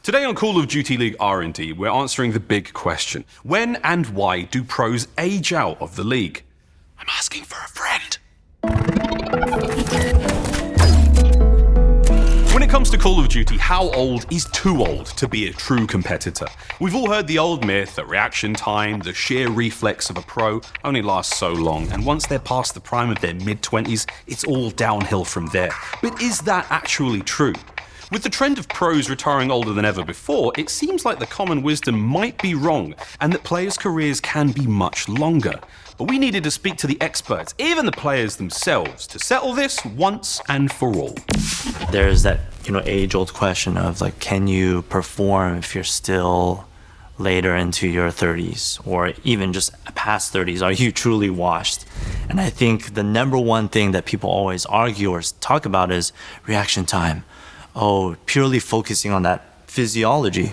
Today on Call of Duty League R&D, we're answering the big question. When and why do pros age out of the league? I'm asking for a friend. When it comes to Call of Duty, how old is too old to be a true competitor? We've all heard the old myth that reaction time, the sheer reflex of a pro, only lasts so long, and once they're past the prime of their mid-20s, it's all downhill from there. But is that actually true? With the trend of pros retiring older than ever before, it seems like the common wisdom might be wrong, and that players' careers can be much longer. But we needed to speak to the experts, even the players themselves, to settle this once and for all. There's that, age-old question of can you perform if you're still later into your 30s or even just past 30s? Are you truly washed? And I think the number one thing that people always argue or talk about is reaction time. Purely focusing on that physiology.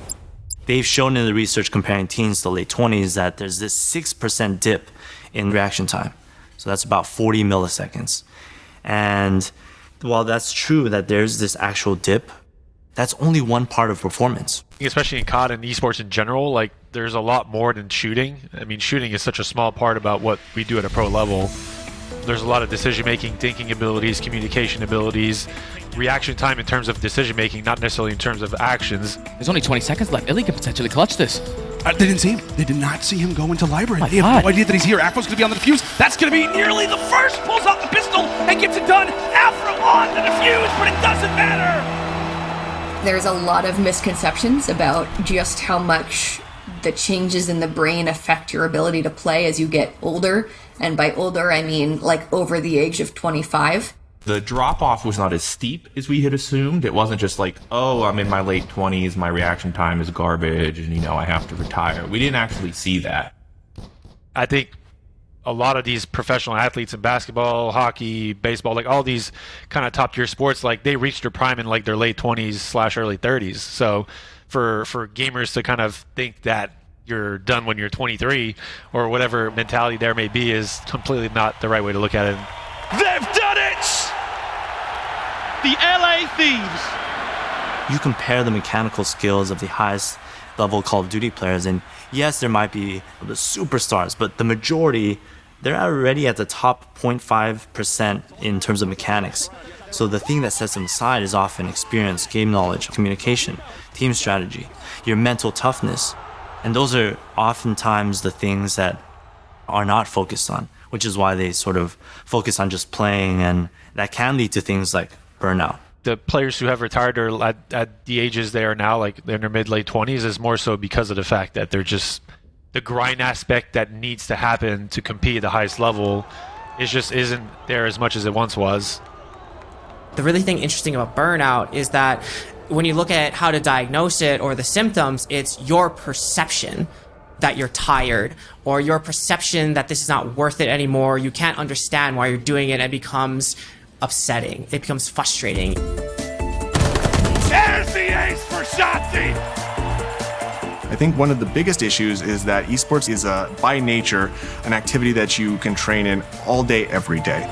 They've shown in the research comparing teens to late 20s that there's this 6% dip in reaction time. So that's about 40 milliseconds. And while that's true that there's this actual dip, that's only one part of performance. Especially in COD and esports in general, there's a lot more than shooting. I mean, shooting is such a small part about what we do at a pro level. There's a lot of decision-making, thinking abilities, communication abilities, reaction time in terms of decision-making, not necessarily in terms of actions. There's only 20 seconds left. Illy could potentially clutch this. They didn't see him. They did not see him go into library. They have no idea that he's here. Afro's going to be on the defuse. That's going to be nearly the first. Pulls out the pistol and gets it done. Afro on the defuse, but it doesn't matter. There's a lot of misconceptions about just how much the changes in the brain affect your ability to play as you get older. And by older, I mean over the age of 25. The drop-off was not as steep as we had assumed. It wasn't just I'm in my late 20s, my reaction time is garbage, and, I have to retire. We didn't actually see that. I think a lot of these professional athletes in basketball, hockey, baseball, all these kind of top-tier sports, they reached their prime in, their late 20s / early 30s. So for gamers to kind of think that you're done when you're 23 or whatever mentality there may be is completely not the right way to look at it. They've done it! The LA Thieves! You compare the mechanical skills of the highest level Call of Duty players, and yes, there might be the superstars, but the majority, they're already at the top 0.5% in terms of mechanics. So the thing that sets them aside is often experience, game knowledge, communication, team strategy, your mental toughness. And those are oftentimes the things that are not focused on, which is why they sort of focus on just playing, and that can lead to things like burnout. The players who have retired or at the ages they are now, they're in their mid-late 20s, is more so because of the fact that they're just the grind aspect that needs to happen to compete at the highest level isn't there as much as it once was. The really thing interesting about burnout is that when you look at how to diagnose it or the symptoms, it's your perception that you're tired or your perception that this is not worth it anymore. You can't understand why you're doing it. It becomes upsetting. It becomes frustrating. There's the ace for Shotzi! I think one of the biggest issues is that esports is by nature an activity that you can train in all day, every day.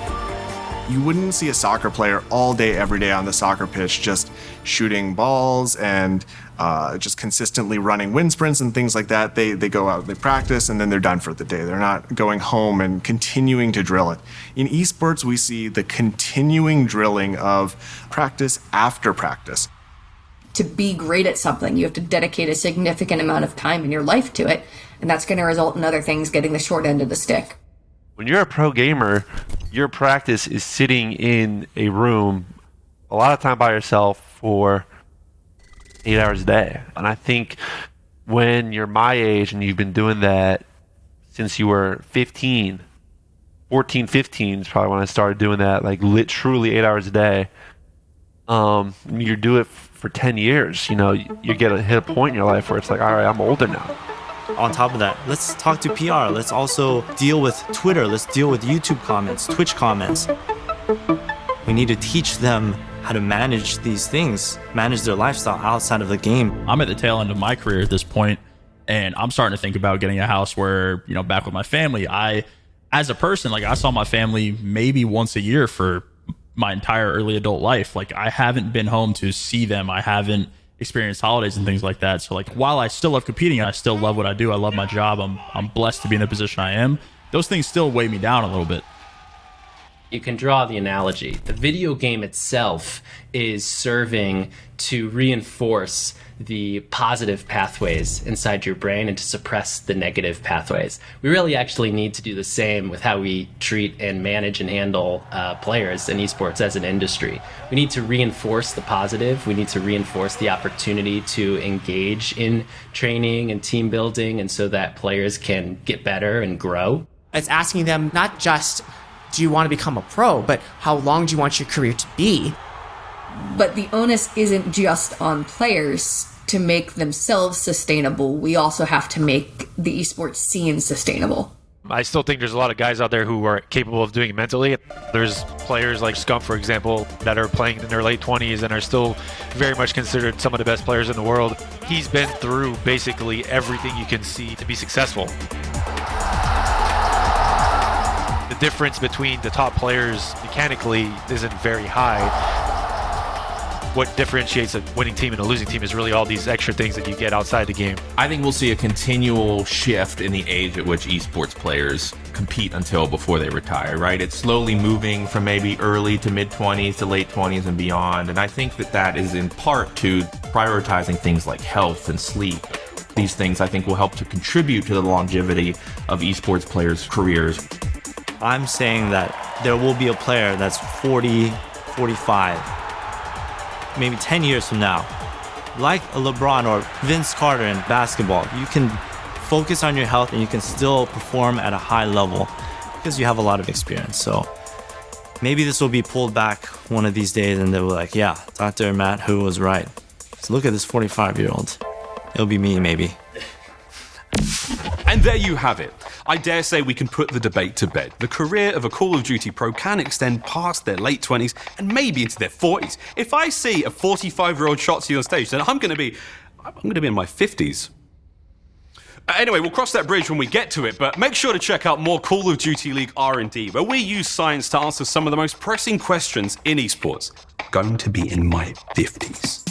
You wouldn't see a soccer player all day, every day on the soccer pitch just shooting balls and just consistently running wind sprints and things like that. They go out, they practice, and then they're done for the day. They're not going home and continuing to drill it. In esports, we see the continuing drilling of practice after practice. To be great at something, you have to dedicate a significant amount of time in your life to it, and that's going to result in other things getting the short end of the stick. When you're a pro gamer, your practice is sitting in a room a lot of time by yourself for 8 hours a day. And I think when you're my age and you've been doing that since you were 15 is probably when I started doing that, truly 8 hours a day. You do it for 10 years, you hit a point in your life where it's all right, I'm older now. On top of that, let's talk to PR. Let's also deal with Twitter. Let's deal with YouTube comments, Twitch comments. We need to teach them how to manage these things, manage their lifestyle outside of the game. I'm at the tail end of my career at this point, and I'm starting to think about getting a house where, back with my family, as a person, I saw my family maybe once a year for my entire early adult life. I haven't been home to see them. I haven't experience holidays and things like that. So like while I still love competing, I still love what I do. I love my job. I'm blessed to be in the position I am. Those things still weigh me down a little bit. You can draw the analogy. The video game itself is serving to reinforce the positive pathways inside your brain and to suppress the negative pathways. We really actually need to do the same with how we treat and manage and handle players in esports as an industry. We need to reinforce the positive. We need to reinforce the opportunity to engage in training and team building, and so that players can get better and grow. It's asking them not just, do you want to become a pro, but how long do you want your career to be? But the onus isn't just on players to make themselves sustainable. We also have to make the esports scene sustainable. I still think there's a lot of guys out there who are capable of doing it mentally. There's players like Scump, for example, that are playing in their late 20s and are still very much considered some of the best players in the world. He's been through basically everything you can see to be successful. The difference between the top players mechanically isn't very high. What differentiates a winning team and a losing team is really all these extra things that you get outside the game. I think we'll see a continual shift in the age at which esports players compete until before they retire, right? It's slowly moving from maybe early to mid-20s to late 20s and beyond. And I think that is in part to prioritizing things like health and sleep. These things I think will help to contribute to the longevity of esports players' careers. I'm saying that there will be a player that's 40, 45, maybe 10 years from now, like a LeBron or Vince Carter in basketball. You can focus on your health and you can still perform at a high level because you have a lot of experience. So maybe this will be pulled back one of these days and they'll be like, yeah, Dr. Matt Hu was right. So look at this 45-year-old. It'll be me, maybe. And there you have it. I dare say we can put the debate to bed. The career of a Call of Duty pro can extend past their late 20s and maybe into their 40s. If I see a 45-year-old Shotzi on stage, then I'm going to be in my 50s. Anyway, we'll cross that bridge when we get to it, but make sure to check out more Call of Duty League R&D, where we use science to answer some of the most pressing questions in esports. I'm going to be in my 50s.